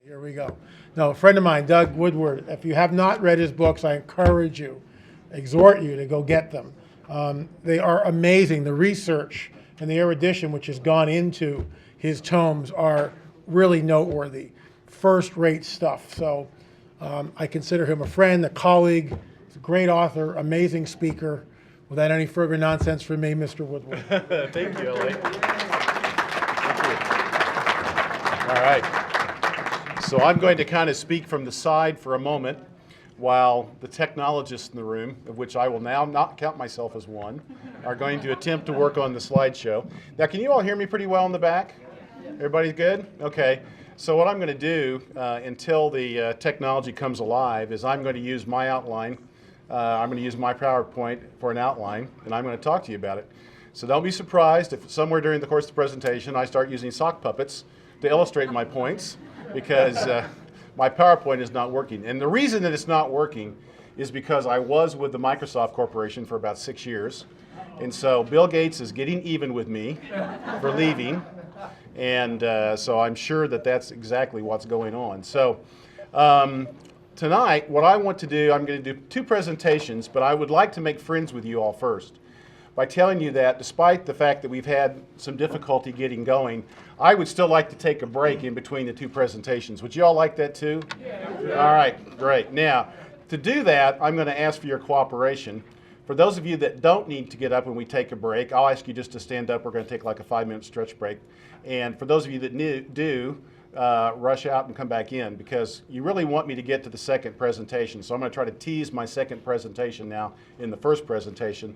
Here we go. No, a friend of mine, Doug Woodward, if you have not read his books, I encourage you, exhort you to go get them. They are amazing. The research and the erudition which has gone into his tomes are really noteworthy. First-rate stuff. So I consider him a friend, a colleague. He's a great author, amazing speaker. Without any further nonsense from me, Mr. Woodward. Thank you, Ellie. Thank you. All right. So I'm going to kind of speak from the side for a moment while the technologists in the room, of which I will now not count myself as one, are going to attempt to work on the slideshow. Now, can you all hear me pretty well in the back? Everybody's good? Okay. So what I'm going to do until the technology comes alive is I'm going to use my outline. I'm going to use my PowerPoint for an outline, and I'm going to talk to you about it. So don't be surprised if somewhere during the course of the presentation I start using sock puppets to illustrate my points, because my PowerPoint is not working. And the reason that it's not working is because I was with the Microsoft Corporation for about 6 years. And so Bill Gates is getting even with me for leaving. And so I'm sure that that's exactly what's going on. So tonight, what I want to do, I'm going to do 2 presentations, but I would like to make friends with you all first by telling you that despite the fact that we've had some difficulty getting going, I would still like to take a break in between the 2 presentations. Would you all like that too? Yeah. All right, great. Now, to do that, I'm going to ask for your cooperation. For those of you that don't need to get up when we take a break, I'll ask you just to stand up. We're going to take like a 5-minute stretch break. And for those of you that do, rush out and come back in, because you really want me to get to the second presentation. So I'm going to try to tease my second presentation now in the first presentation.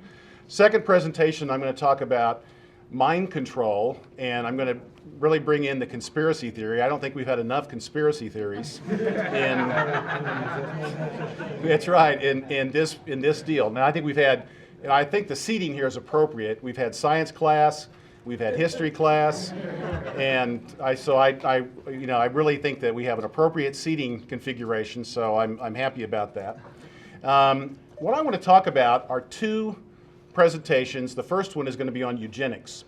Second presentation, I'm going to talk about mind control, and I'm going to really bring in the conspiracy theory. I don't think we've had enough conspiracy theories that's right, in this deal. Now I think we've had, and I think the seating here is appropriate. We've had science class, we've had history class, and I really think that we have an appropriate seating configuration, so I'm happy about that. What I want to talk about are 2 presentations. The first one is going to be on eugenics.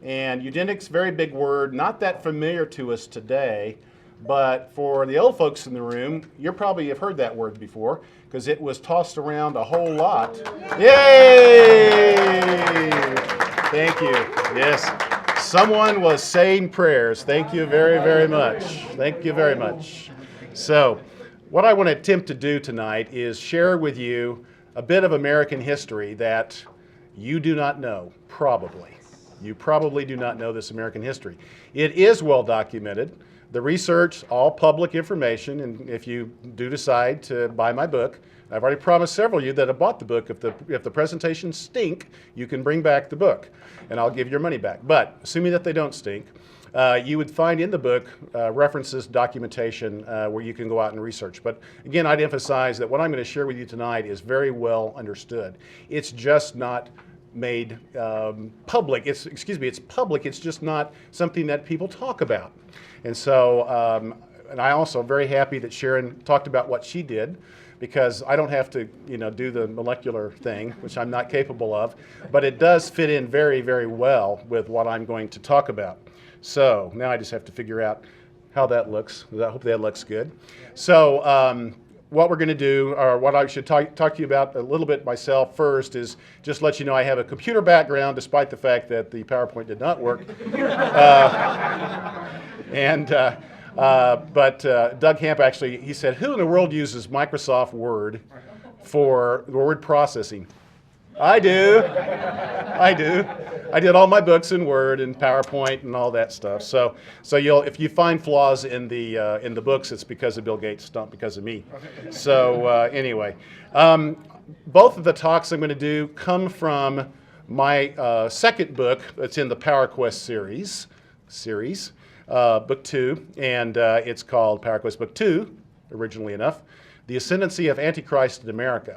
And eugenics, very big word, not that familiar to us today, but for the old folks in the room, you probably have heard that word before, because it was tossed around a whole lot. Yay! Thank you. Yes. Someone was saying prayers. Thank you very, very much. Thank you very much. So, what I want to attempt to do tonight is share with you a bit of American history that you do not know, probably. You probably do not know this American history. It is well documented. The research, all public information, and if you do decide to buy my book, I've already promised several of you that have bought the book, if the presentations stink, you can bring back the book, and I'll give your money back. But assuming that they don't stink, you would find in the book references, documentation, where you can go out and research. But again, I'd emphasize that what I'm going to share with you tonight is very well understood. It's just not made public. It's public. It's just not something that people talk about. And so, and I also am very happy that Sharon talked about what she did, because I don't have to, do the molecular thing, which I'm not capable of, but it does fit in very, very well with what I'm going to talk about. So now I just have to figure out how that looks. I hope that looks good. So what we're going to do, or what I should talk to you about a little bit myself first, is just let you know I have a computer background, despite the fact that the PowerPoint did not work. But Doug Hamp actually, he said, who in the world uses Microsoft Word for word processing? I do. I did all my books in Word and PowerPoint and all that stuff. So if you find flaws in the books, it's because of Bill Gates, not because of me. So anyway, both of the talks I'm going to do come from my second book that's in the Power Quest series, book 2, and it's called Power Quest Book 2, originally enough, The Ascendancy of Antichrist in America.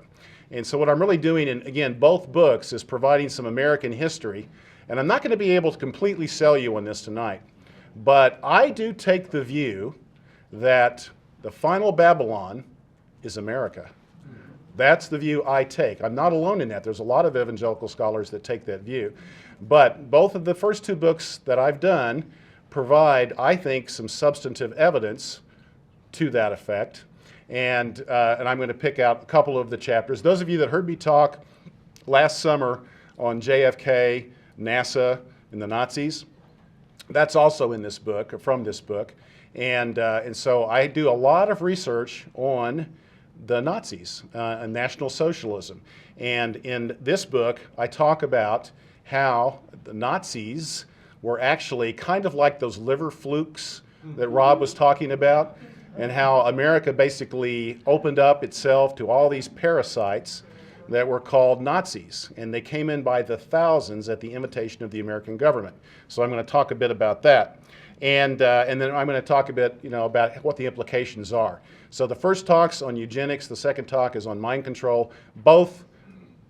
And so what I'm really doing in, again, both books is providing some American history. And I'm not going to be able to completely sell you on this tonight. But I do take the view that the final Babylon is America. That's the view I take. I'm not alone in that. There's a lot of evangelical scholars that take that view. But both of the first 2 books that I've done provide, I think, some substantive evidence to that effect. And I'm going to pick out a couple of the chapters. Those of you that heard me talk last summer on JFK, NASA, and the Nazis, that's also in this book, or from this book. And so I do a lot of research on the Nazis and National Socialism. And in this book, I talk about how the Nazis were actually kind of like those liver flukes that Rob was talking about, and how America basically opened up itself to all these parasites that were called Nazis. And they came in by the thousands at the invitation of the American government. So I'm going to talk a bit about that. And then I'm going to talk a bit, about what the implications are. So the first talk's on eugenics, the second talk is on mind control. Both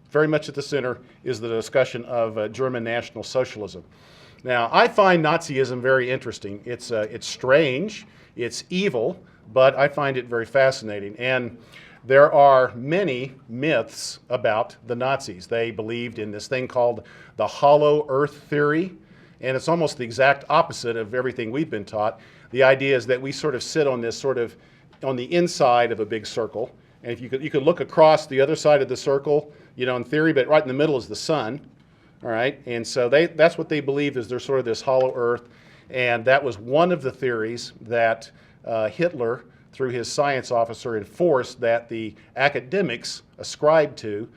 very much at the center is the discussion of German National Socialism. Now, I find Nazism very interesting. It's strange, it's evil, but I find it very fascinating. And there are many myths about the Nazis. They believed in this thing called the hollow earth theory, and it's almost the exact opposite of everything we've been taught. The idea is that we sort of sit on this sort of on the inside of a big circle, and if you could look across the other side of the circle, in theory, but right in the middle is the sun. All right, and so that's what they believe is there's sort of this hollow earth, and that was one of the theories that Hitler, through his science officer, enforced that the academics ascribed to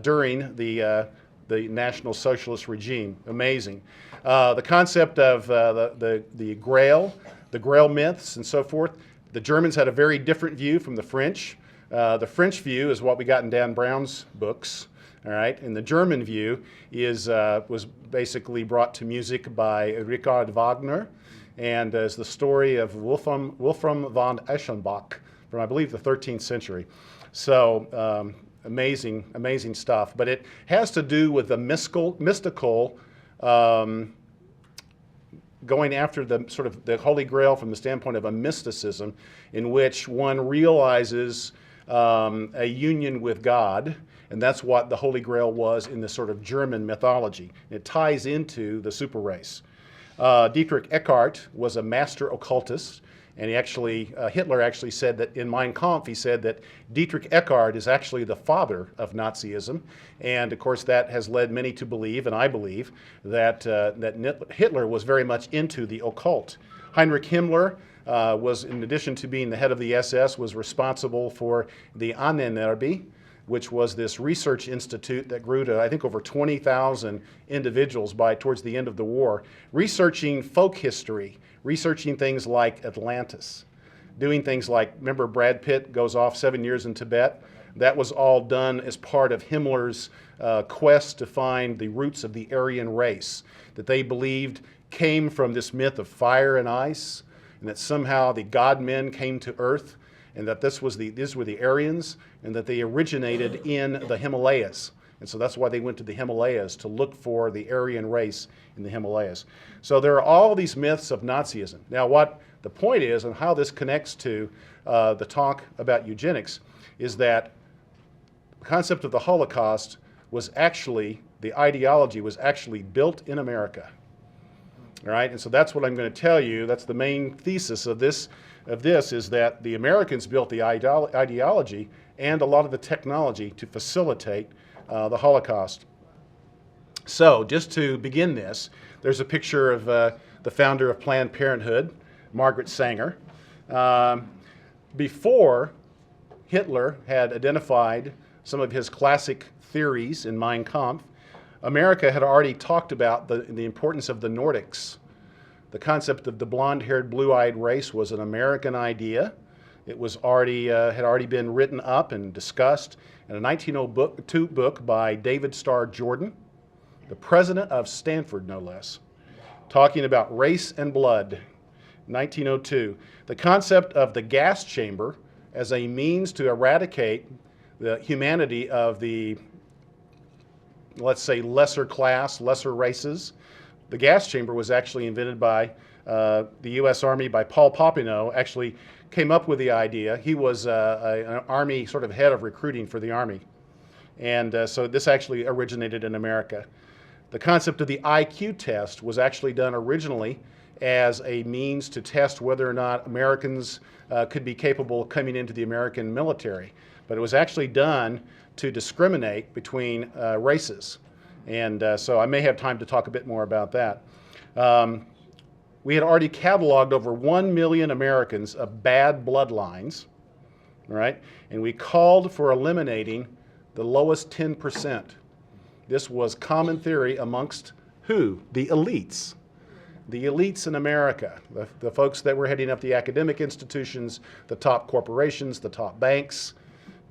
during the National Socialist regime. Amazing. The concept of the Grail myths and so forth, the Germans had a very different view from the French. The French view is what we got in Dan Brown's books. All right, and the German view was basically brought to music by Richard Wagner, and is the story of Wolfram von Eschenbach from, I believe, the 13th century. So amazing stuff. But it has to do with the mystical going after the sort of the Holy Grail from the standpoint of a mysticism in which one realizes a union with God. And that's what the Holy Grail was in this sort of German mythology. It ties into the super race. Dietrich Eckart was a master occultist, and Hitler actually said that in Mein Kampf, he said that Dietrich Eckart is actually the father of Nazism. And of course, that has led many to believe, and I believe, that Hitler was very much into the occult. Heinrich Himmler was, in addition to being the head of the SS, was responsible for the unwanted, which was this research institute that grew to, I think, over 20,000 individuals towards the end of the war, researching folk history, researching things like Atlantis, doing things like, remember Brad Pitt goes off 7 years in Tibet? That was all done as part of Himmler's quest to find the roots of the Aryan race that they believed came from this myth of fire and ice, and that somehow the God-men came to Earth, and that these were the Aryans, and that they originated in the Himalayas. And so that's why they went to the Himalayas, to look for the Aryan race in the Himalayas. So there are all these myths of Nazism. Now what the point is, and how this connects to the talk about eugenics, is that the concept of the Holocaust was actually, the ideology was actually built in America. All right, and so that's what I'm going to tell you. That's the main thesis of this is that the Americans built the ideology and a lot of the technology to facilitate the Holocaust. So just to begin this, there's a picture of the founder of Planned Parenthood, Margaret Sanger. Before Hitler had identified some of his classic theories in Mein Kampf, America had already talked about the importance of the Nordics. The concept of the blonde-haired, blue-eyed race was an American idea. It was had already been written up and discussed in a 1902 book by David Starr Jordan, the president of Stanford, no less, talking about race and blood, 1902. The concept of the gas chamber as a means to eradicate the humanity of the, let's say, lesser class, lesser races. The gas chamber was actually invented by the U.S. Army, by Paul Popenoe, actually came up with the idea. He was an Army sort of head of recruiting for the Army. And so this actually originated in America. The concept of the IQ test was actually done originally as a means to test whether or not Americans could be capable of coming into the American military. But it was actually done to discriminate between races. And so I may have time to talk a bit more about that. We had already cataloged over 1 million Americans of bad bloodlines, right? And we called for eliminating the lowest 10%. This was common theory amongst who? The elites. The elites in America, the folks that were heading up the academic institutions, the top corporations, the top banks.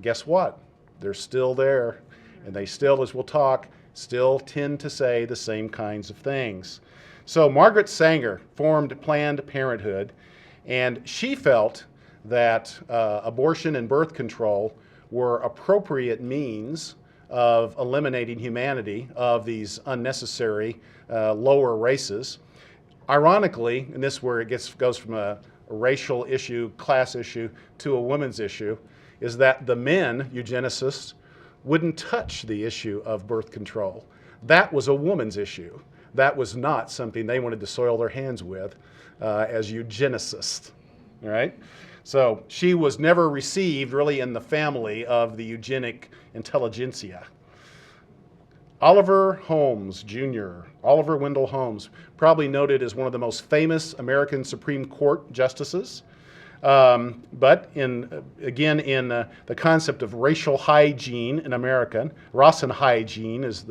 Guess what? They're still there. And they still, as we'll talk, still tend to say the same kinds of things. So Margaret Sanger formed Planned Parenthood, and she felt that abortion and birth control were appropriate means of eliminating humanity of these unnecessary lower races. Ironically, and this is where it goes from a racial issue, class issue, to a women's issue, is that the men, eugenicists, wouldn't touch the issue of birth control. That was a woman's issue. That was not something they wanted to soil their hands with as eugenicists, all right? So she was never received really in the family of the eugenic intelligentsia. Oliver Holmes Jr., Oliver Wendell Holmes, probably noted as one of the most famous American Supreme Court justices. But again, in the concept of racial hygiene in America, Rassenhygiene is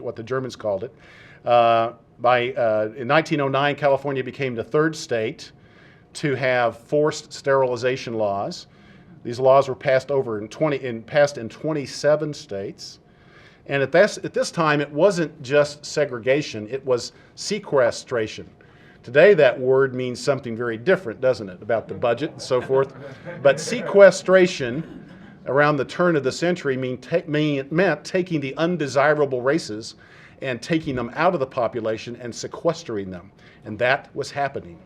what the Germans called it. In 1909, California became the third state to have forced sterilization laws. These laws were passed in 27 states. And at this time, it wasn't just segregation, it was sequestration. Today, that word means something very different, doesn't it, about the budget and so forth. But sequestration around the turn of the century meant taking the undesirable races and taking them out of the population and sequestering them. And that was happening.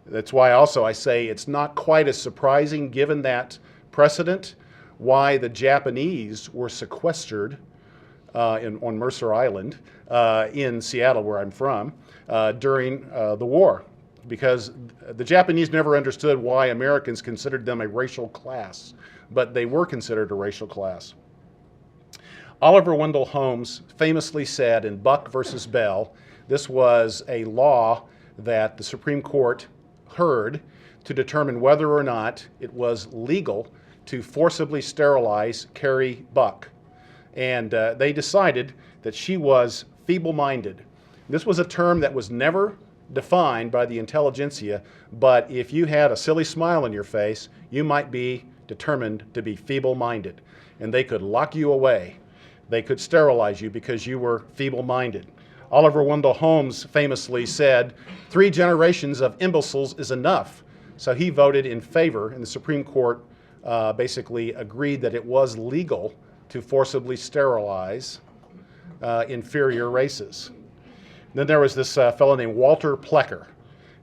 That's why also I say it's not quite as surprising, given that precedent, why the Japanese were sequestered on Mercer Island in Seattle, where I'm from, during the war, because the Japanese never understood why Americans considered them a racial class, but they were considered a racial class. Oliver Wendell Holmes famously said in Buck versus Bell, this was a law that the Supreme Court heard to determine whether or not it was legal to forcibly sterilize Carrie Buck. And they decided that she was feeble-minded. This was a term that was never defined by the intelligentsia, but if you had a silly smile on your face, you might be determined to be feeble-minded. And they could lock you away. They could sterilize you because you were feeble-minded. Oliver Wendell Holmes famously said, 3 generations of imbeciles is enough. So he voted in favor, and the Supreme Court basically agreed that it was legal to forcibly sterilize inferior races. Then there was this fellow named Walter Plecker,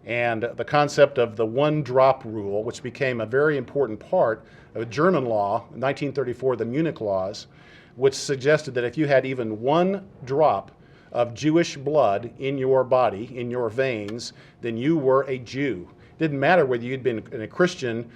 and the concept of the one-drop rule, which became a very important part of German law, in 1934, the Munich laws, which suggested that if you had even 1 drop of Jewish blood in your body, in your veins, then you were a Jew. It didn't matter whether you'd been in a Christian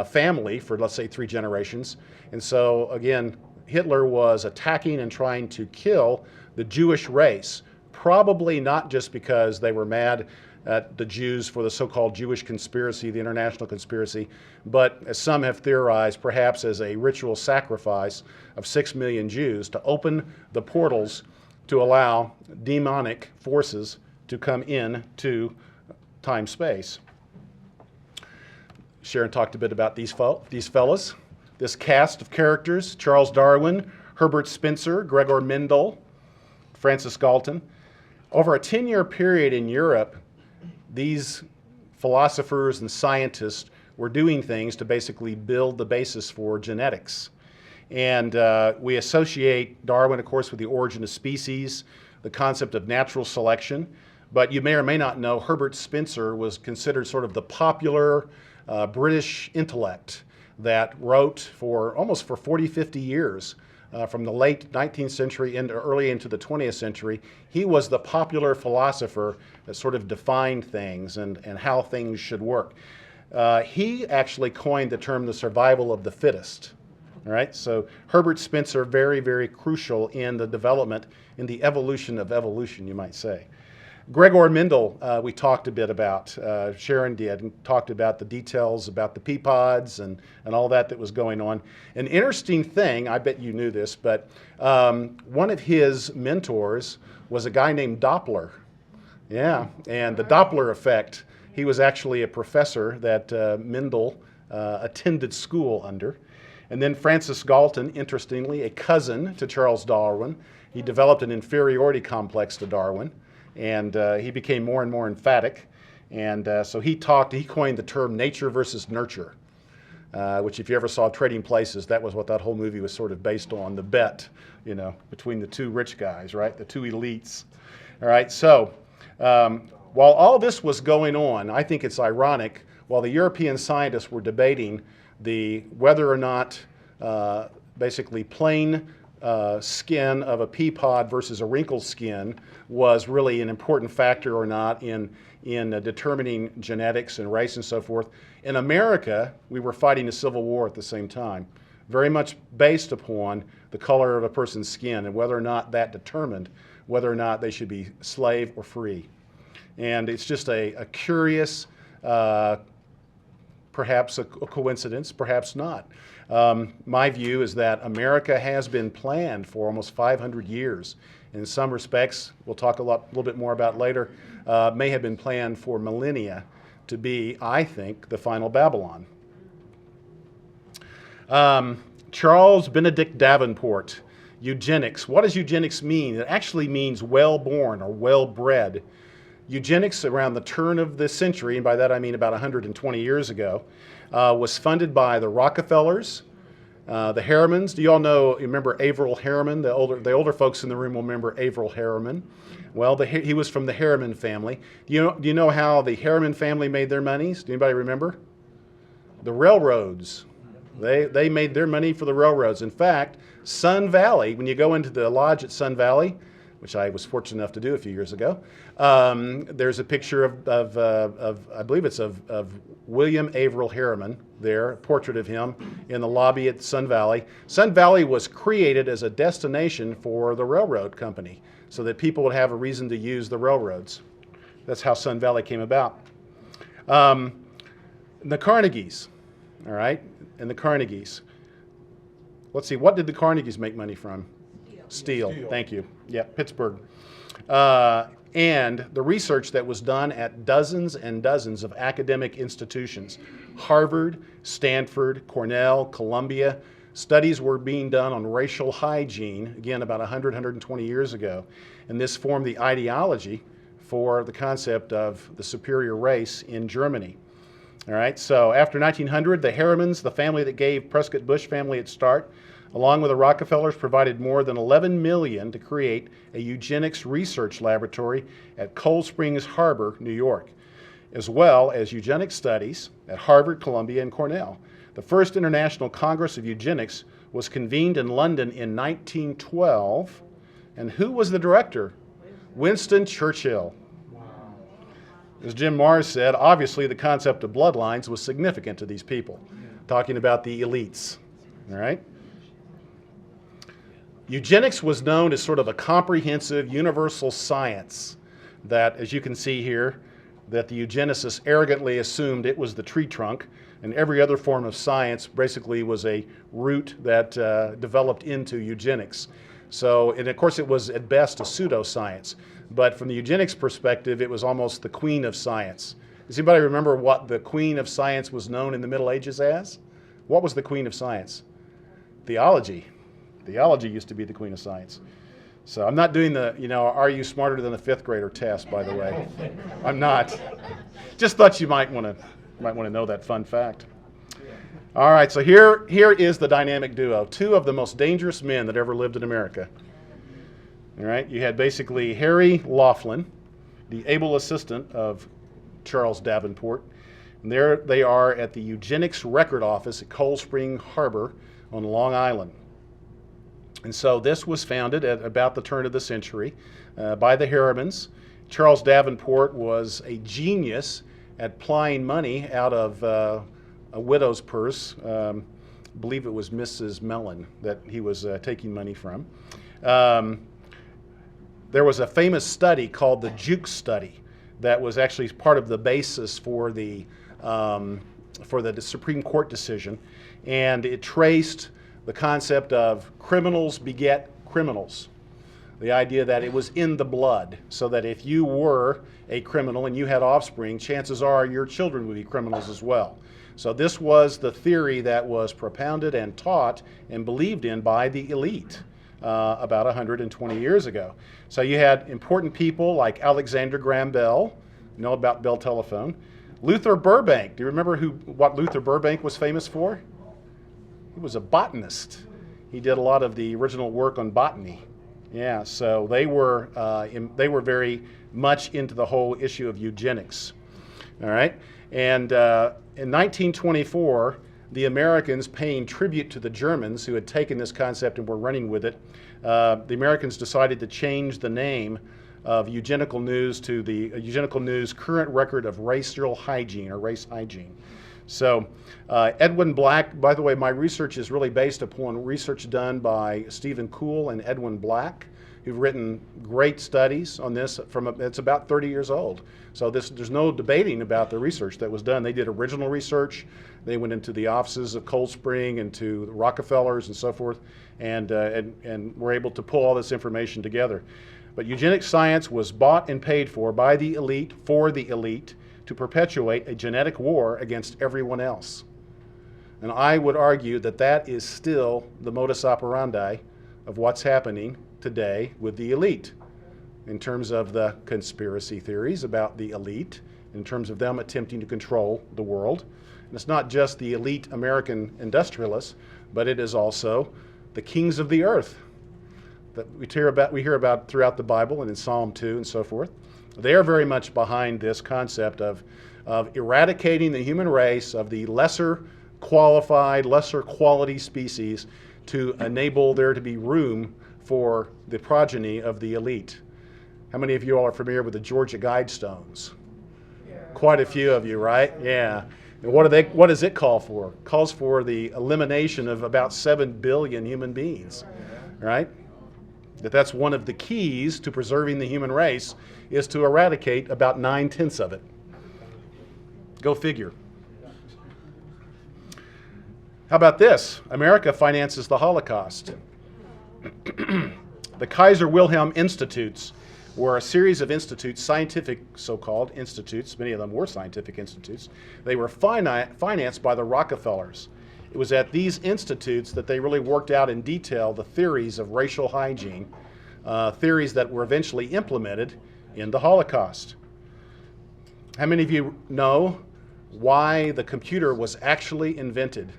family for, let's say, 3 generations. And so, again, Hitler was attacking and trying to kill the Jewish race, probably not just because they were mad at the Jews for the so-called Jewish conspiracy, the international conspiracy, but as some have theorized, perhaps as a ritual sacrifice of 6 million Jews to open the portals to allow demonic forces to come in to time-space. Sharon talked a bit about these fellas. This cast of characters: Charles Darwin, Herbert Spencer, Gregor Mendel, Francis Galton. Over a 10-year period in Europe, these philosophers and scientists were doing things to basically build the basis for genetics. And we associate Darwin, of course, with the origin of species, the concept of natural selection. But you may or may not know Herbert Spencer was considered sort of the popular British intellect that wrote for almost 40, 50 years from the late 19th century into early into the 20th century. He was the popular philosopher that sort of defined things and how things should work. He actually coined the term the survival of the fittest. All right, so Herbert Spencer, very, very crucial in the development, in the evolution of evolution, you might say. Gregor Mendel, we talked a bit about, Sharon did, and talked about the details about the pea pods and all that was going on. An interesting thing, I bet you knew this, but one of his mentors was a guy named Doppler. Yeah, and the Doppler effect, he was actually a professor that Mendel attended school under. And then Francis Galton, interestingly, a cousin to Charles Darwin. He developed an inferiority complex to Darwin, and he became more and more emphatic. And so he coined the term nature versus nurture, which if you ever saw Trading Places, that was what that whole movie was sort of based on, the bet, you know, between the two rich guys, right, the two elites. All right, so while all this was going on, I think it's ironic, while the European scientists were debating whether or not basically plain skin of a pea pod versus a wrinkled skin was really an important factor or not in determining genetics and race and so forth. In America, we were fighting a civil war at the same time, very much based upon the color of a person's skin and whether or not that determined whether or not they should be slave or free. And it's just a curious, perhaps a coincidence, perhaps not. My view is that America has been planned for almost 500 years. In some respects, we'll talk a little bit more about later, may have been planned for millennia to be, I think, the final Babylon. Charles Benedict Davenport, eugenics. What does eugenics mean? It actually means well-born or well-bred. Eugenics around the turn of the century, and by that I mean about 120 years ago, was funded by the Rockefellers, the Harrimans. Do you all know, you remember Averell Harriman? The older folks in the room will remember Averell Harriman. Well, he was from the Harriman family. Do you know how the Harriman family made their monies? Do anybody remember? The railroads. They made their money for the railroads. In fact, Sun Valley, when you go into the lodge at Sun Valley, which I was fortunate enough to do a few years ago, there's a picture of I believe it's of William Averell Harriman there, a portrait of him in the lobby at Sun Valley. Sun Valley was created as a destination for the railroad company so that people would have a reason to use the railroads. That's how Sun Valley came about. The Carnegies, all right, and the Carnegies. Let's see, what did the Carnegies make money from? Steel. Thank you. Yeah, Pittsburgh. And the research that was done at dozens and dozens of academic institutions, Harvard, Stanford, Cornell, Columbia, studies were being done on racial hygiene, again, about 100, 120 years ago. And this formed the ideology for the concept of the superior race in Germany. All right, so after 1900, the Harrimans, the family that gave Prescott Bush family its start, along with the Rockefellers, provided more than $11 million to create a eugenics research laboratory at Cold Springs Harbor, New York, as well as eugenics studies at Harvard, Columbia, and Cornell. The first International Congress of Eugenics was convened in London in 1912, and who was the director? Winston Churchill. As Jim Mars said, obviously the concept of bloodlines was significant to these people, talking about the elites, all right? Eugenics was known as sort of a comprehensive universal science that, as you can see here, that the eugenicists arrogantly assumed it was the tree trunk, and every other form of science basically was a root that developed into eugenics. So, and of course it was at best a pseudoscience, but from the eugenics perspective, it was almost the queen of science. Does anybody remember what the queen of science was known in the Middle Ages as? What was the queen of science? Theology. Theology used to be the queen of science. So I'm not doing the, are you smarter than a fifth grader test, by the way. I'm not. Just thought you might want to know that fun fact. All right, so here is the dynamic duo, two of the most dangerous men that ever lived in America. All right, you had basically Harry Laughlin, the able assistant of Charles Davenport. And there they are at the Eugenics Record Office at Cold Spring Harbor on Long Island. And so this was founded at about the turn of the century by the Harrimans. Charles Davenport was a genius at plying money out of a widow's purse. I believe it was Mrs. Mellon that he was taking money from. There was a famous study called the Juke study that was actually part of the basis for the Supreme Court decision, and it traced the concept of criminals beget criminals. The idea that it was in the blood, so that if you were a criminal and you had offspring, chances are your children would be criminals as well. So this was the theory that was propounded and taught and believed in by the elite about 120 years ago. So you had important people like Alexander Graham Bell, you know about Bell Telephone. Luther Burbank, do you remember what Luther Burbank was famous for? He was a botanist. He did a lot of the original work on botany. Yeah, so they were very much into the whole issue of eugenics. All right, and in 1924, the Americans, paying tribute to the Germans who had taken this concept and were running with it, the Americans decided to change the name of Eugenical News to the Eugenical News Current Record of Racial Hygiene, or Race Hygiene. So Edwin Black, by the way, my research is really based upon research done by Stephen Kuhl and Edwin Black, who've written great studies on this. It's about 30 years old. So there's no debating about the research that was done. They did original research. They went into the offices of Cold Spring and to the Rockefellers and so forth, and were able to pull all this information together. But eugenics science was bought and paid for by the elite, for the elite, to perpetuate a genetic war against everyone else. And I would argue that that is still the modus operandi of what's happening today with the elite, in terms of the conspiracy theories about the elite, in terms of them attempting to control the world. And it's not just the elite American industrialists, but it is also the kings of the earth that we hear about throughout the Bible and in Psalm 2 and so forth. They are very much behind this concept of eradicating the human race of the lesser qualified, lesser quality species to enable there to be room for the progeny of the elite. How many of you all are familiar with the Georgia Guidestones? Yeah. Quite a few of you, right? Yeah. And what does it call for? It calls for the elimination of about 7 billion human beings, right? That's one of the keys to preserving the human race, is to eradicate about 9/10 of it. Go figure. How about this? America finances the Holocaust. The Kaiser Wilhelm Institutes were a series of institutes, scientific so-called institutes, many of them were scientific institutes. They were financed by the Rockefellers. It was at these institutes that they really worked out in detail the theories of racial hygiene, theories that were eventually implemented in the Holocaust. How many of you know why the computer was actually invented?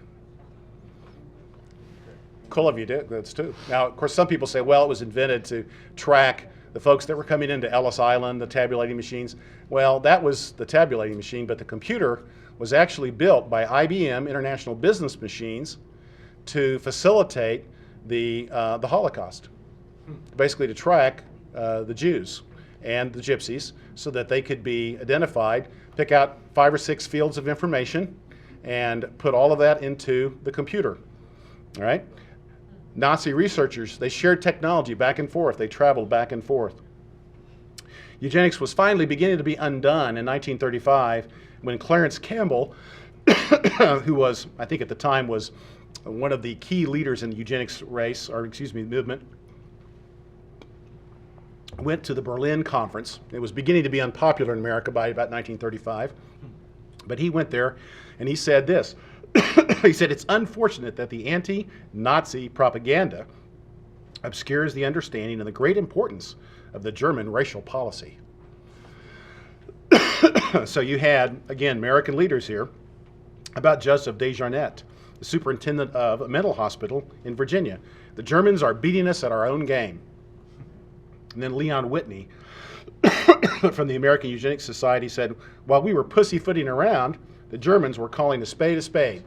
Cool of you do, that's too. Now, of course, some people say, well, it was invented to track the folks that were coming into Ellis Island, the tabulating machines. Well, that was the tabulating machine, but the computer was actually built by IBM International Business Machines to facilitate the Holocaust, basically to track the Jews and the Gypsies so that they could be identified, pick out 5 or 6 fields of information, and put all of that into the computer. All right? Nazi researchers, they shared technology back and forth. They traveled back and forth. Eugenics was finally beginning to be undone in 1935 when Clarence Campbell, who was, I think at the time, was one of the key leaders in the eugenics movement, went to the Berlin conference. It was beginning to be unpopular in America by about 1935. But he went there and he said this. He said, it's unfortunate that the anti-Nazi propaganda obscures the understanding and the great importance of the German racial policy. So you had, again, American leaders here about Joseph Desjardins, the superintendent of a mental hospital in Virginia. The Germans are beating us at our own game. And then Leon Whitney from the American Eugenics Society said, while we were pussyfooting around, the Germans were calling a spade a spade.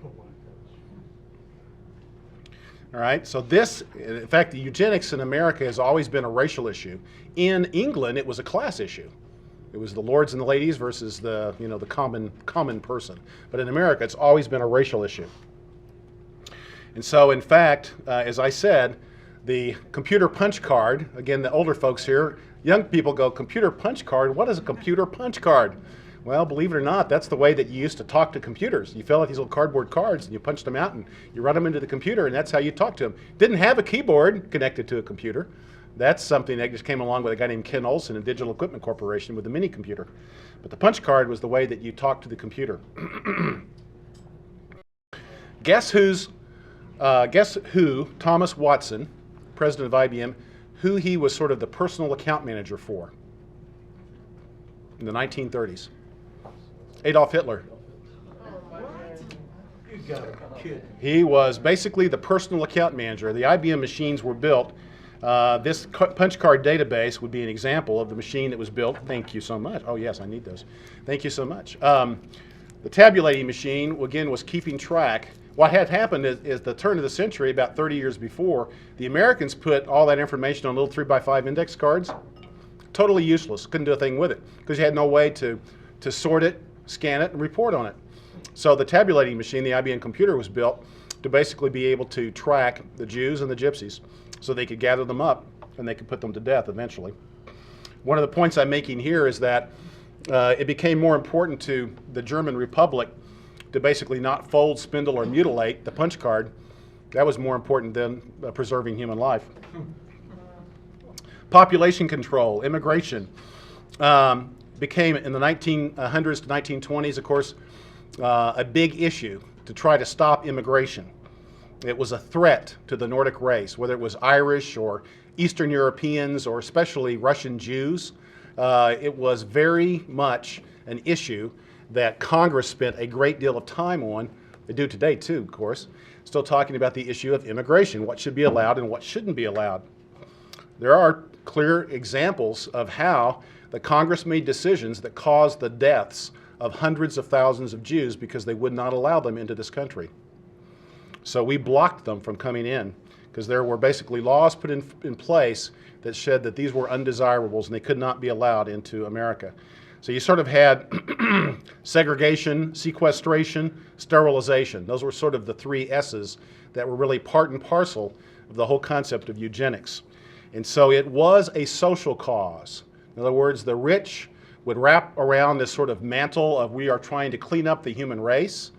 All right, so this, in fact, the eugenics in America has always been a racial issue. In England, it was a class issue. It was the lords and the ladies versus the, the common person. But in America, it's always been a racial issue. And so, in fact, as I said, the computer punch card, again, the older folks here, young people go, computer punch card? What is a computer punch card? Well, believe it or not, that's the way that you used to talk to computers. You fill out these little cardboard cards and you punch them out and you run them into the computer, and that's how you talk to them. Didn't have a keyboard connected to a computer. That's something that just came along with a guy named Ken Olsen in Digital Equipment Corporation with a mini computer. But the punch card was the way that you talked to the computer. Guess who Thomas Watson, president of IBM, who he was sort of the personal account manager for in the 1930s? Adolf Hitler. You gotta be kidding. He was basically the personal account manager. The IBM machines were built. This punch card database would be an example of the machine that was built. Thank you so much. Oh yes, I need those. Thank you so much. The tabulating machine, again, was keeping track. What had happened is the turn of the century, about 30 years before, the Americans put all that information on little 3x5 index cards. Totally useless. Couldn't do a thing with it because you had no way to sort it, scan it, and report on it. So the tabulating machine, the IBM computer, was built to basically be able to track the Jews and the Gypsies so they could gather them up and they could put them to death eventually. One of the points I'm making here is that it became more important to the German Republic to basically not fold, spindle, or mutilate the punch card. That was more important than preserving human life. Population control, immigration, became in the 1900s to 1920s, of course, a big issue to try to stop immigration. It was a threat to the Nordic race, whether it was Irish or Eastern Europeans or especially Russian Jews. It was very much an issue that Congress spent a great deal of time on. They do today too, of course, still talking about the issue of immigration, what should be allowed and what shouldn't be allowed. There are clear examples of how the Congress made decisions that caused the deaths of hundreds of thousands of Jews because they would not allow them into this country. So we blocked them from coming in because there were basically laws put in place that said that these were undesirables and they could not be allowed into America. So you sort of had segregation, sequestration, sterilization. Those were sort of the three S's that were really part and parcel of the whole concept of eugenics. And so it was a social cause. In other words, the rich would wrap around this sort of mantle of we are trying to clean up the human race.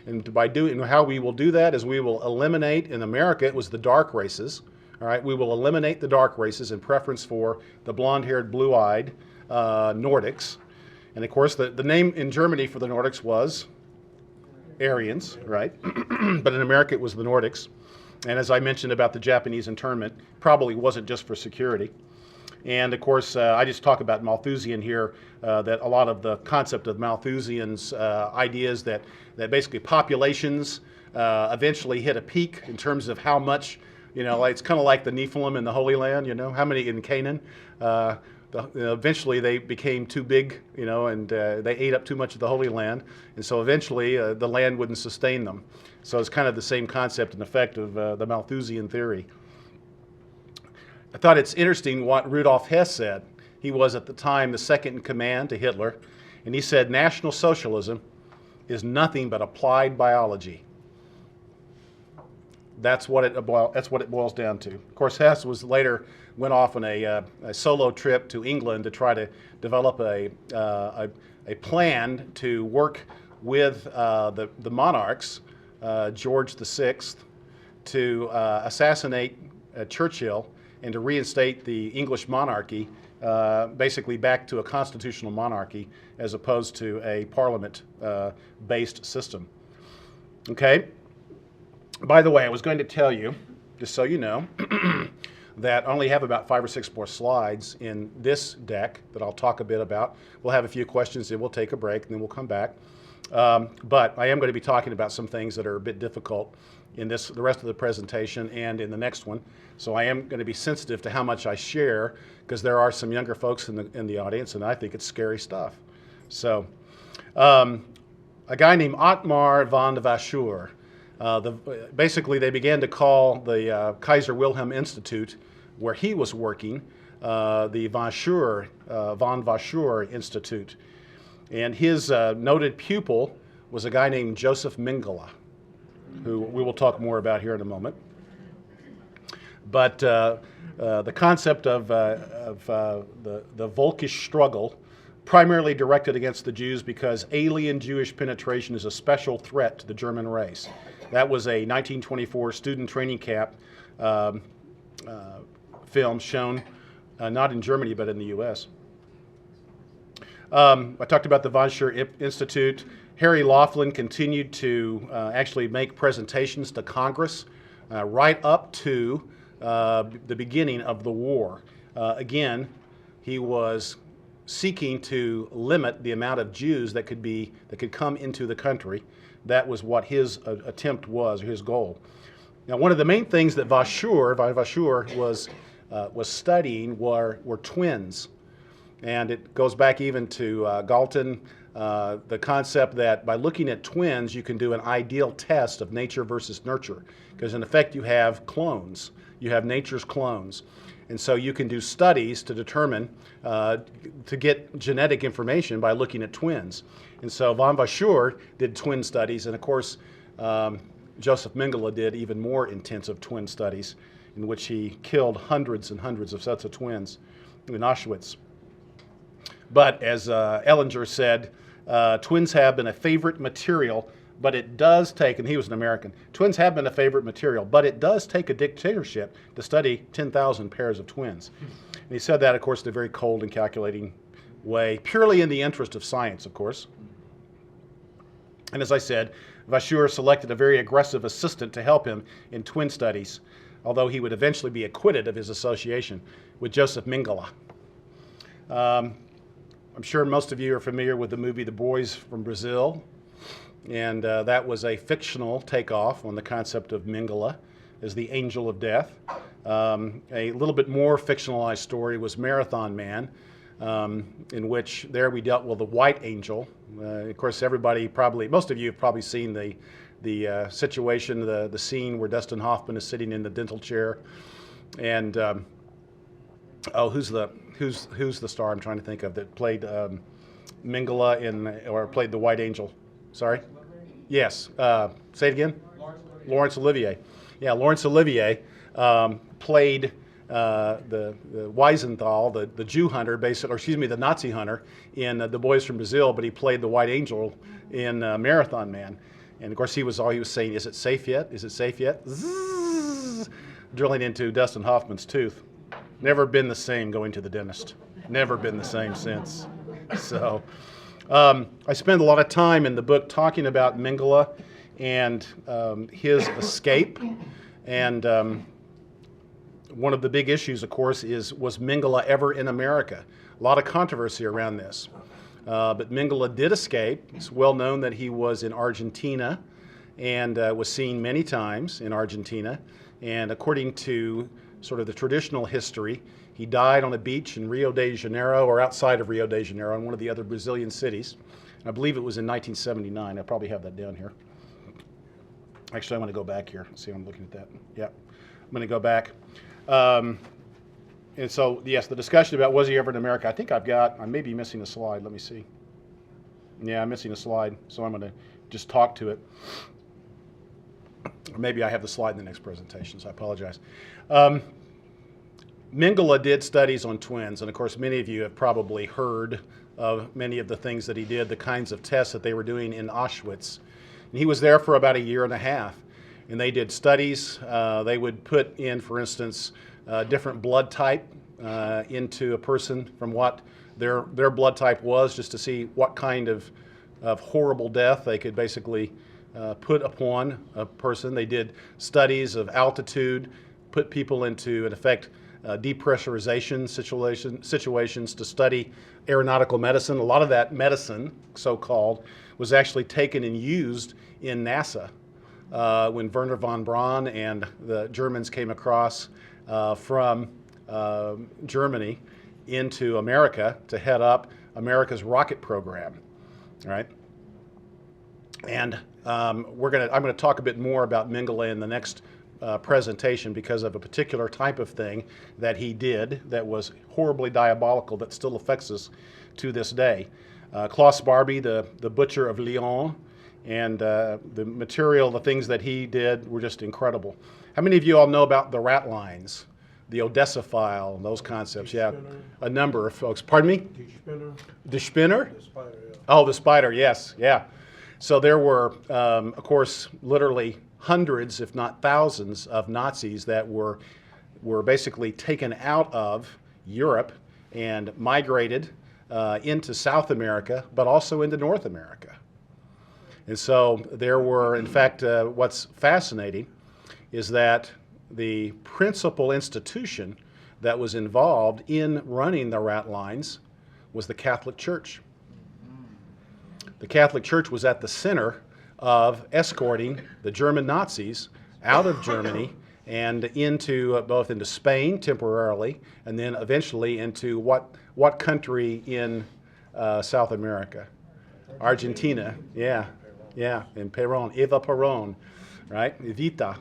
And by doing, how we will do that is we will eliminate, in America it was the dark races. All right, we will eliminate the dark races in preference for the blonde-haired, blue-eyed Nordics. And of course, the name in Germany for the Nordics was Aryans, right? But in America it was the Nordics. And as I mentioned about the Japanese internment, probably wasn't just for security. And of course, I just talk about Malthusian here, that a lot of the concept of Malthusian's ideas that basically populations eventually hit a peak in terms of how much, it's kind of like the Nephilim in the Holy Land, how many in Canaan. Eventually they became too big, and they ate up too much of the Holy Land. And so eventually the land wouldn't sustain them. So it's kind of the same concept and effect of the Malthusian theory. I thought it's interesting what Rudolf Hess said. He was at the time the second in command to Hitler, and he said National Socialism is nothing but applied biology. That's what it boils down to. Of course, Hess went off on a solo trip to England to try to develop a plan to work with the monarchs, George VI, to assassinate Churchill and to reinstate the English monarchy basically back to a constitutional monarchy as opposed to a parliament-based system. Okay? By the way, I was going to tell you, just so you know, that I only have about 5 or 6 more slides in this deck that I'll talk a bit about. We'll have a few questions, and we'll take a break, and then we'll come back. But I am going to be talking about some things that are a bit difficult in the rest of the presentation and in the next one. So I am going to be sensitive to how much I share because there are some younger folks in the audience, and I think it's scary stuff. So a guy named Ottmar von Vaschour Basically, they began to call the Kaiser Wilhelm Institute, where he was working, the von Vaschur Institute. And his noted pupil was a guy named Joseph Mengele, who we will talk more about here in a moment. But the concept of the Volkisch struggle, primarily directed against the Jews because alien Jewish penetration is a special threat to the German race. That was a 1924 student training camp film shown not in Germany but in the U.S. I talked about the von Vaschur Institute. Harry Laughlin continued to actually make presentations to Congress right up to the beginning of the war. Again, he was seeking to limit the amount of Jews that could come into the country. That was what his attempt was, or his goal. Now, one of the main things that von Vaschur was studying were twins. And it goes back even to Galton, the concept that by looking at twins, you can do an ideal test of nature versus nurture. Because in effect, you have clones. You have nature's clones. And so you can do studies to determine, to get genetic information by looking at twins. And so von Vaschur did twin studies, and of course, Joseph Mengele did even more intensive twin studies in which he killed hundreds and hundreds of sets of twins in Auschwitz. But as Ellinger said, twins have been a favorite material, but it does take, and he was an American, twins have been a favorite material, but it does take a dictatorship to study 10,000 pairs of twins. And he said that, of course, in a very cold and calculating way, purely in the interest of science, of course. And as I said, Vaschur selected a very aggressive assistant to help him in twin studies, although he would eventually be acquitted of his association with Joseph Mengele. I'm sure most of you are familiar with the movie The Boys from Brazil, and that was a fictional takeoff on the concept of Mengele as the angel of death. A little bit more fictionalized story was Marathon Man, in which there we dealt with the white angel. Of course, most of you have probably seen the situation, the scene where Dustin Hoffman is sitting in the dental chair, and who's the star I'm trying to think of that played Mengele or played the White Angel? Sorry? Yes. Say it again? Laurence Olivier. Yeah, Laurence Olivier played the Wiesenthal, the Jew hunter, the Nazi hunter in The Boys from Brazil, but he played the White Angel in Marathon Man. And of course, he was saying, "Is it safe yet? Is it safe yet?" Zzz, drilling into Dustin Hoffman's tooth. Never been the same going to the dentist. Never been the same since. So I spend a lot of time in the book talking about Mengele and his escape. And one of the big issues, of course, was Mengele ever in America? A lot of controversy around this. But Mengele did escape. It's well known that he was in Argentina and was seen many times in Argentina. And according to sort of the traditional history, he died on a beach in Rio de Janeiro, or outside of Rio de Janeiro, in one of the other Brazilian cities. And I believe it was in 1979. I probably have that down here. Actually, I'm going to go back here. See, I'm looking at that. Yeah, I'm going to go back. And so, yes, the discussion about was he ever in America, I may be missing a slide. Let me see. Yeah, I'm missing a slide, so I'm going to just talk to it. Or maybe I have the slide in the next presentation, so I apologize. Mengele did studies on twins, and of course many of you have probably heard of many of the things that he did, the kinds of tests that they were doing in Auschwitz. And he was there for about a year and a half, and they did studies. They would put in, for instance, different blood type into a person from what their blood type was, just to see what kind of horrible death they could basically put upon a person. They did studies of altitude, put people into, in effect, depressurization situations to study aeronautical medicine. A lot of that medicine, so-called, was actually taken and used in NASA when Wernher von Braun and the Germans came across from Germany into America to head up America's rocket program, right? And I'm going to talk a bit more about Mengele in the next presentation because of a particular type of thing that he did that was horribly diabolical that still affects us to this day. Klaus Barbie, the butcher of Lyon, and the material, the things that he did were just incredible. How many of you all know about the rat lines, the Odessa file, and those concepts? Yeah, a number of folks. Pardon me? The Spinner? The spider, yeah. Oh, the spider, yes, yeah. So there were, of course, literally hundreds, if not thousands, of Nazis that were basically taken out of Europe and migrated into South America, but also into North America. And so there were, in fact, what's fascinating is that the principal institution that was involved in running the rat lines was the Catholic Church. The Catholic Church was at the center of escorting the German Nazis out of Germany and into both into Spain temporarily, and then eventually into what country in South America? Argentina. Yeah, and Perón, Eva Perón, right? Evita.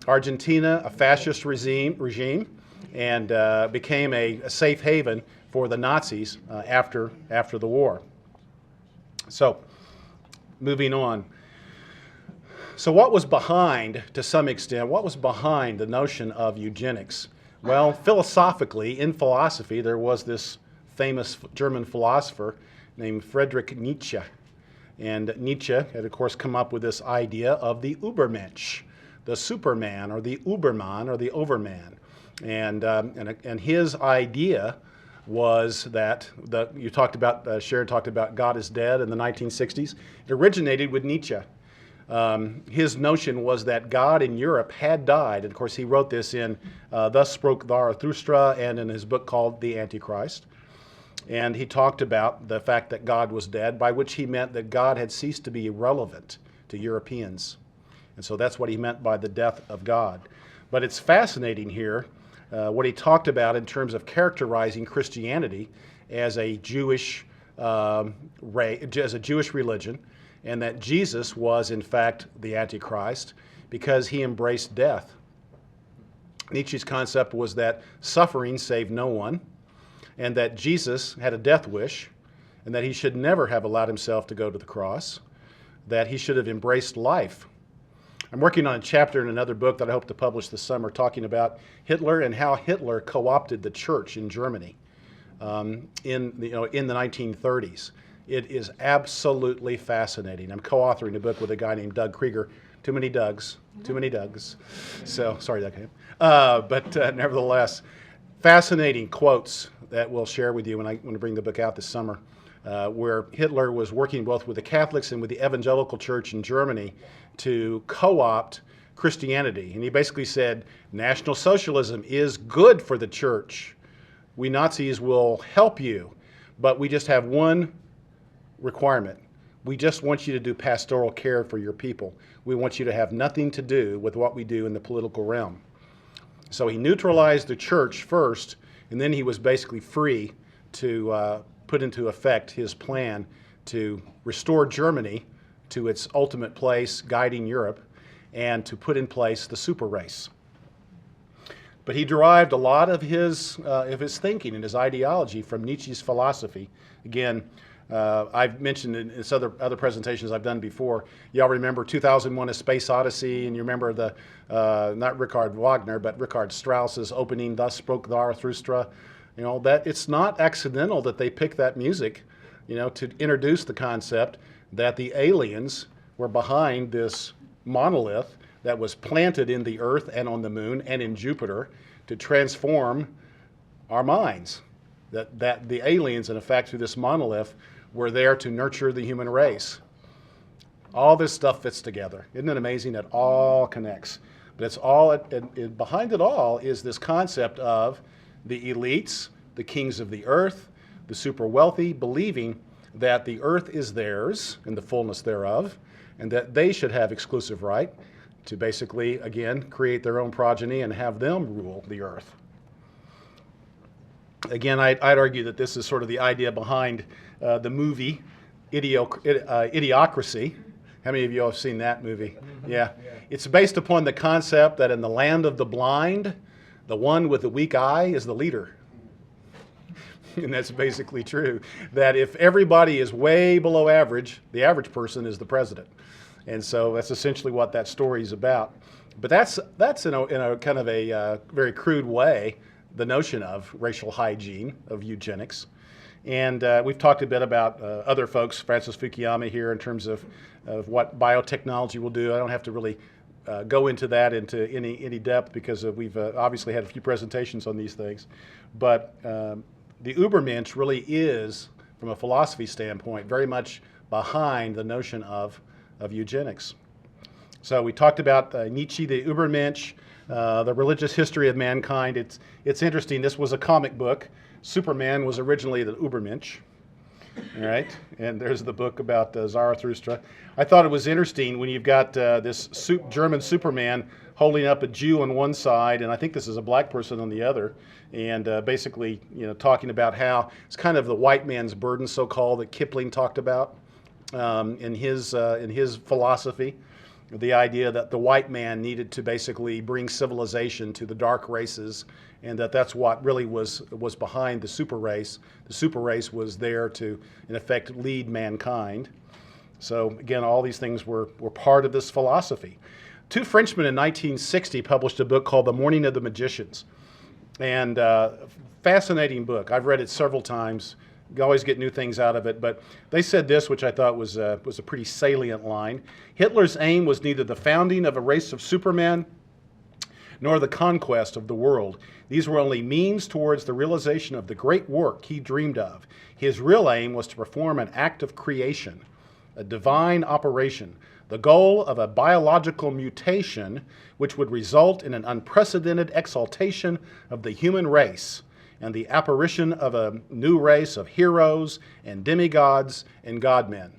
Argentina, a fascist regime, and became a safe haven for the Nazis after the war. So, moving on. So what was behind, to some extent, what was behind the notion of eugenics? Well, philosophically, in philosophy, there was this famous German philosopher named Friedrich Nietzsche. And Nietzsche had, of course, come up with this idea of the Übermensch, the Superman, or the Uberman, or the Overman. And his idea was that Sharon talked about God is dead in the 1960s. It originated with Nietzsche. His notion was that God in Europe had died. And of course, he wrote this in Thus Spoke Zarathustra and in his book called The Antichrist. And he talked about the fact that God was dead, by which he meant that God had ceased to be relevant to Europeans. And so that's what he meant by the death of God. But it's fascinating here what he talked about in terms of characterizing Christianity as a Jewish religion, and that Jesus was in fact the Antichrist because he embraced death. Nietzsche's concept was that suffering saved no one, and that Jesus had a death wish, and that he should never have allowed himself to go to the cross, that he should have embraced life. I'm working on a chapter in another book that I hope to publish this summer talking about Hitler and how Hitler co-opted the church in Germany in the 1930s. It is absolutely fascinating. I'm co-authoring a book with a guy named Doug Krieger. Too many Dougs. So, sorry, Doug. But nevertheless, fascinating quotes that we'll share with you when I bring the book out this summer, where Hitler was working both with the Catholics and with the evangelical church in Germany to co-opt Christianity. And he basically said, National Socialism is good for the church. We Nazis will help you, but we just have one requirement. We just want you to do pastoral care for your people. We want you to have nothing to do with what we do in the political realm. So he neutralized the church first, and then he was basically free to put into effect his plan to restore Germany to its ultimate place, guiding Europe, and to put in place the super race. But he derived a lot of his thinking and his ideology from Nietzsche's philosophy. Again, I've mentioned in other presentations I've done before, y'all remember 2001: A Space Odyssey, and you remember the, not Richard Wagner, but Richard Strauss's opening, Thus Spoke Zarathustra. You know, that it's not accidental that they picked that music, to introduce the concept that the aliens were behind this monolith that was planted in the earth and on the moon and in Jupiter to transform our minds. That the aliens, in effect, through this monolith, were there to nurture the human race. All this stuff fits together. Isn't it amazing? It all connects. But it's all behind it all is this concept of the elites, the kings of the earth, the super wealthy, believing that the earth is theirs in the fullness thereof, and that they should have exclusive right to basically, again, create their own progeny and have them rule the earth. Again, I'd argue that this is sort of the idea behind the movie Idiocracy. How many of you have seen that movie? Yeah. It's based upon the concept that in the land of the blind, the one with the weak eye is the leader. And that's basically true. That if everybody is way below average, the average person is the president. And so that's essentially what that story is about. But that's in a kind of a very crude way, the notion of racial hygiene, of eugenics. And we've talked a bit about other folks, Francis Fukuyama here, in terms of what biotechnology will do. I don't have to really go into that into any depth because we've obviously had a few presentations on these things. But the Übermensch really is, from a philosophy standpoint, very much behind the notion of eugenics. So we talked about Nietzsche, the Übermensch, the religious history of mankind. It's interesting. This was a comic book. Superman was originally the Übermensch, all right? And there's the book about Zarathustra. I thought it was interesting when you've got this German Superman holding up a Jew on one side, and I think this is a black person on the other, and basically, talking about how it's kind of the white man's burden, so-called, that Kipling talked about in his philosophy. The idea that the white man needed to basically bring civilization to the dark races, and that's what really was behind the super race. The super race was there to, in effect, lead mankind. So again, all these things were part of this philosophy. Two Frenchmen in 1960 published a book called The Morning of the Magicians, and fascinating book. I've read it several times. You always get new things out of it, but they said this, which I thought was a pretty salient line. Hitler's aim was neither the founding of a race of supermen nor the conquest of the world. These were only means towards the realization of the great work he dreamed of. His real aim was to perform an act of creation, a divine operation, the goal of a biological mutation which would result in an unprecedented exaltation of the human race and the apparition of a new race of heroes and demigods and godmen.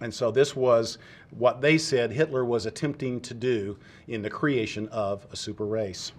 And so this was what they said Hitler was attempting to do in the creation of a super race.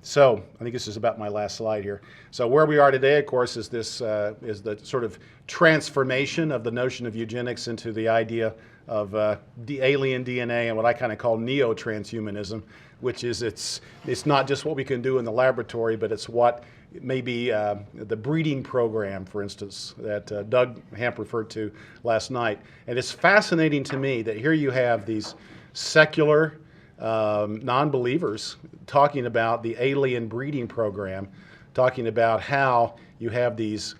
So I think this is about my last slide here. So where we are today, of course, is this is the sort of transformation of the notion of eugenics into the idea of the alien DNA and what I kind of call neo-transhumanism, which is it's not just what we can do in the laboratory, but it's what maybe the breeding program, for instance, that Doug Hamp referred to last night. And it's fascinating to me that here you have these secular non-believers talking about the alien breeding program, talking about how you have these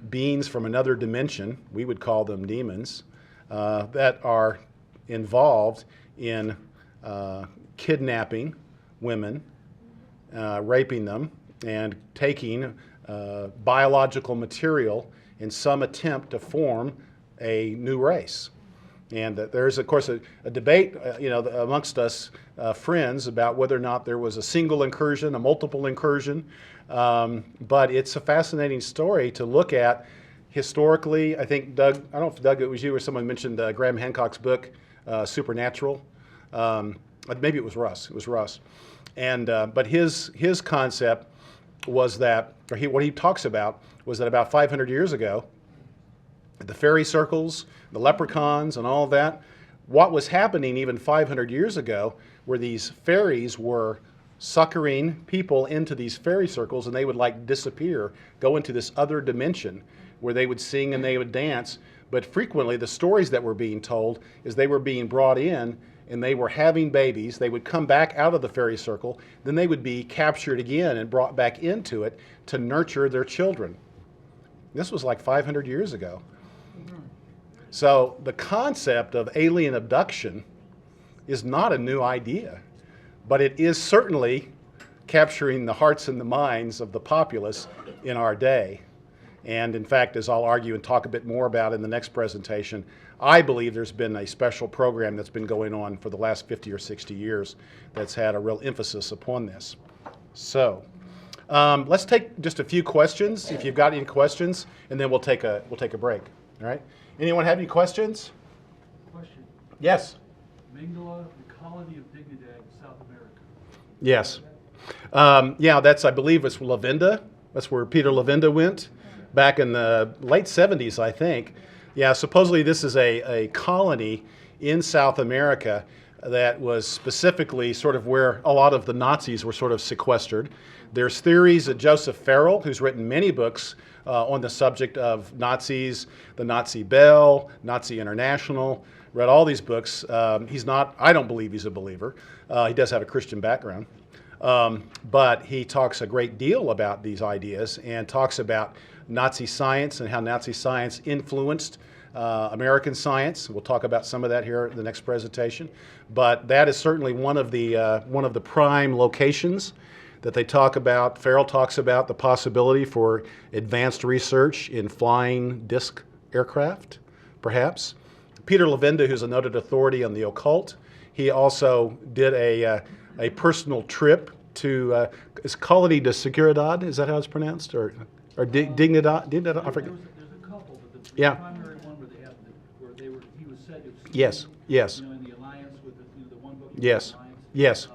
beings from another dimension, we would call them demons, that are involved in kidnapping women, raping them, and taking biological material in some attempt to form a new race. And there's, of course, a debate amongst us friends about whether or not there was a single incursion, a multiple incursion. But it's a fascinating story to look at historically. I think, Doug, I don't know if, Doug, it was you or someone mentioned Graham Hancock's book, Supernatural. Maybe it was Russ. It was Russ. And but his concept was that, or what he talks about was that about 500 years ago, the fairy circles, the leprechauns, and all of that, what was happening even 500 years ago were these fairies were suckering people into these fairy circles, and they would like disappear, go into this other dimension where they would sing and they would dance. But frequently the stories that were being told is they were being brought in and they were having babies. They would come back out of the fairy circle, then they would be captured again and brought back into it to nurture their children. This was like 500 years ago. So the concept of alien abduction is not a new idea, but it is certainly capturing the hearts and the minds of the populace in our day. And in fact, as I'll argue and talk a bit more about in the next presentation, I believe there's been a special program that's been going on for the last 50 or 60 years that's had a real emphasis upon this. So let's take just a few questions, if you've got any questions, and then we'll take a break. All right? Anyone have any questions? Question. Yes. Mingala, the colony of Dignidad, South America. Yes. Yeah, I believe it's Lavinda. That's where Peter Lavinda went back in the late 70s, I think. Yeah, supposedly this is a colony in South America that was specifically sort of where a lot of the Nazis were sort of sequestered. There's theories that Joseph Farrell, who's written many books on the subject of Nazis, the Nazi Bell, Nazi International, read all these books. He's not, I don't believe he's a believer. He does have a Christian background. But he talks a great deal about these ideas and talks about Nazi science and how Nazi science influenced American science. We'll talk about some of that here in the next presentation. But that is certainly one of the prime locations that they talk about. Farrell talks about the possibility for advanced research in flying disc aircraft, perhaps. Peter Levenda, who's a noted authority on the occult, he also did a personal trip to is Colony de Seguridad, is that how it's pronounced, or Dignidad? I forget. There's a couple, but the Yeah. primary one where he was said to have Yes, yes, in the alliance with the one book. yes, Alliance, yes.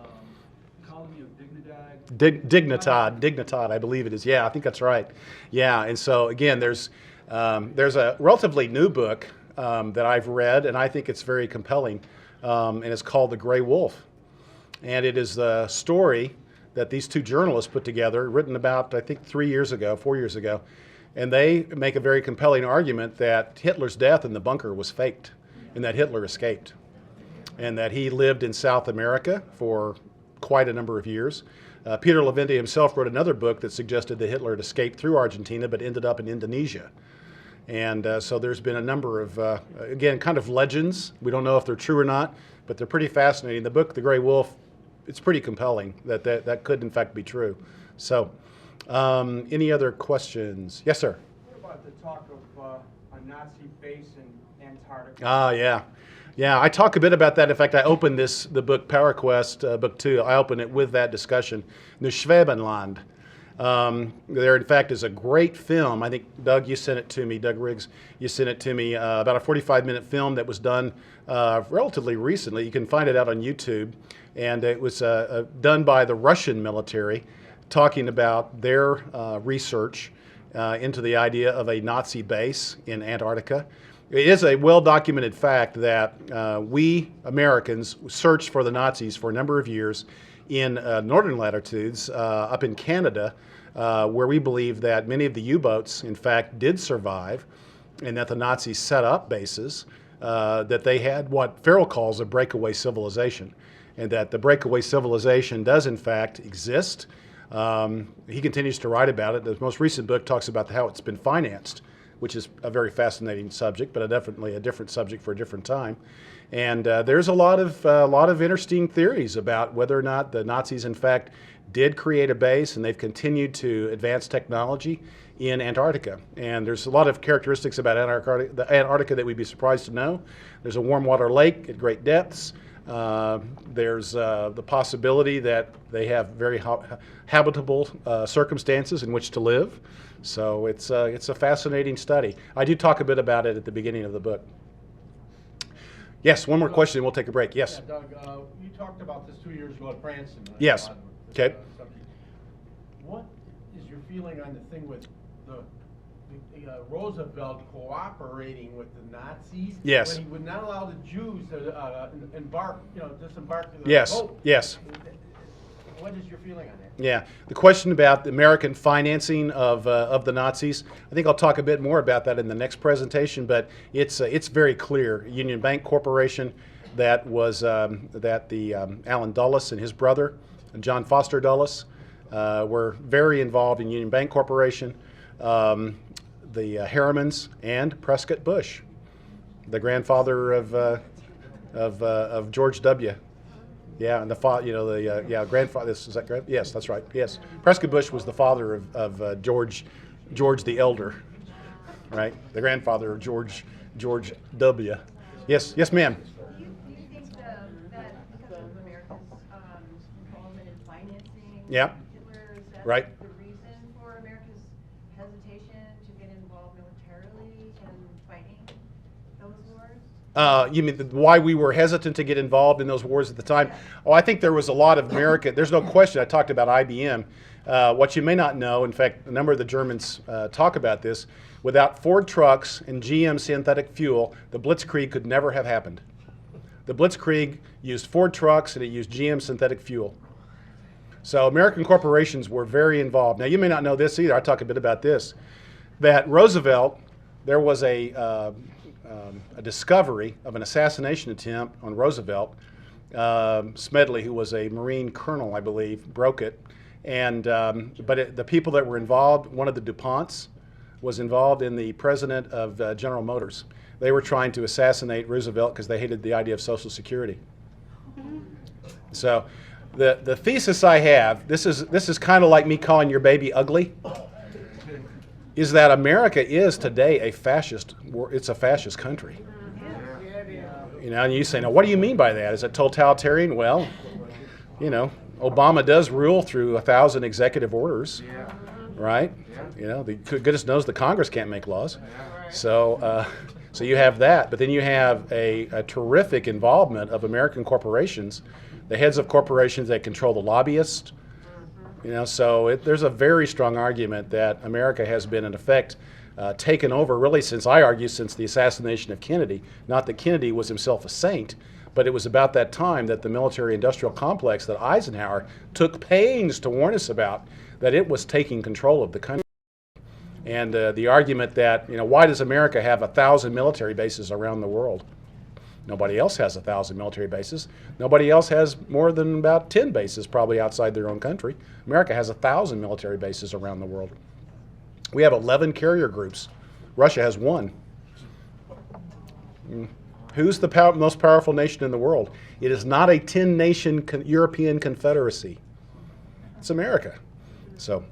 Colony of Dignidad. Dignitad, I believe it is. Yeah, I think that's right. Yeah, and so again, there's a relatively new book that I've read, and I think it's very compelling, and it's called The Gray Wolf. And it is the story that these two journalists put together, written about, I think, 4 years ago. And they make a very compelling argument that Hitler's death in the bunker was faked and that Hitler escaped. And that he lived in South America for quite a number of years. Peter Levenda himself wrote another book that suggested that Hitler had escaped through Argentina but ended up in Indonesia. And so there's been a number of, again, kind of legends. We don't know if they're true or not, but they're pretty fascinating. The book, The Gray Wolf, it's pretty compelling that could in fact be true. So, any other questions? Yes, sir. What about the talk of a Nazi base in Antarctica? Ah, yeah. Yeah, I talk a bit about that. In fact, I opened the book, Power Quest, book 2, I opened it with that discussion. The Schwabenland. There, in fact, is a great film. I think, Doug, you sent it to me, Doug Riggs, you sent it to me, about a 45-minute film that was done relatively recently. You can find it out on YouTube. And it was done by the Russian military, talking about their research into the idea of a Nazi base in Antarctica. It is a well-documented fact that we Americans searched for the Nazis for a number of years in northern latitudes up in Canada, where we believe that many of the U-boats, in fact, did survive, and that the Nazis set up bases, that they had what Farrell calls a breakaway civilization, and that the breakaway civilization does, in fact, exist. He continues to write about it. The most recent book talks about how it's been financed, which is a very fascinating subject, but definitely a different subject for a different time. And there's a lot of interesting theories about whether or not the Nazis, in fact, did create a base, and they've continued to advance technology in Antarctica. And there's a lot of characteristics about Antarctica that we'd be surprised to know. There's a warm water lake at great depths. There's the possibility that they have very habitable circumstances in which to live. So it's a fascinating study. I do talk a bit about it at the beginning of the book. Yes, one more question and we'll take a break. Yes. Yeah, Doug, you talked about this 2 years ago at Branson. Yes. Okay. What is your feeling on the thing with the Roosevelt cooperating with the Nazis? Yes. When he would not allow the Jews to disembark the Yes. boat? Yes. What is your feeling on that? Yeah, the question about the American financing of the Nazis, I think I'll talk a bit more about that in the next presentation, but it's very clear. Union Bank Corporation, that was Allen Dulles and his brother, John Foster Dulles, were very involved in Union Bank Corporation. The Harrimans and Prescott Bush, the grandfather of George W. Yeah, and the grandfather. Is that correct? Yes, that's right. Yes, Prescott Bush was the father of George the Elder, right? The grandfather of George W. Yes, ma'am. Do you think that because of America's involvement in financing Yeah. Hitler, is that Right. the reason for America's hesitation to get involved militarily in fighting those wars? You mean why we were hesitant to get involved in those wars at the time? Oh, I think there was a lot of American. There's no question. I talked about IBM. What you may not know, in fact, a number of the Germans talk about this. Without Ford trucks and GM synthetic fuel, the Blitzkrieg could never have happened. The Blitzkrieg used Ford trucks and it used GM synthetic fuel. So American corporations were very involved. Now, you may not know this either. I talk a bit about this. That Roosevelt, there was a discovery of an assassination attempt on Roosevelt. Smedley, who was a Marine colonel, I believe, broke it. And the people that were involved, one of the DuPonts was involved in the president of General Motors. They were trying to assassinate Roosevelt because they hated the idea of Social Security. So the thesis I have, this is kind of like me calling your baby ugly, is that America is today it's a fascist country. You know, and you say, now what do you mean by that? Is it totalitarian? Well, you know, Obama does rule through 1,000 executive orders, right? You know, the goodness knows the Congress can't make laws. So you have that, but then you have a terrific involvement of American corporations, the heads of corporations that control the lobbyists. You know, so there's a very strong argument that America has been, in effect, taken over really since the assassination of Kennedy. Not that Kennedy was himself a saint, but it was about that time that the military-industrial complex that Eisenhower took pains to warn us about, that it was taking control of the country. And the argument that, you know, why does America have 1,000 military bases around the world? Nobody else has 1,000 military bases. Nobody else has more than about 10 bases probably outside their own country. America has 1,000 military bases around the world. We have 11 carrier groups. Russia has 1. Who's the most powerful nation in the world? It is not a 10-nation European confederacy. It's America. So,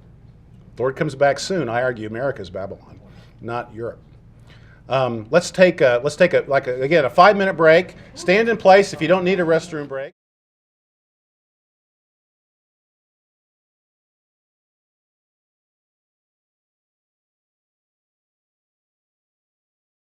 Lord comes back soon. I argue America's Babylon, not Europe. Let's take a 5-minute break. Stand in place if you don't need a restroom break.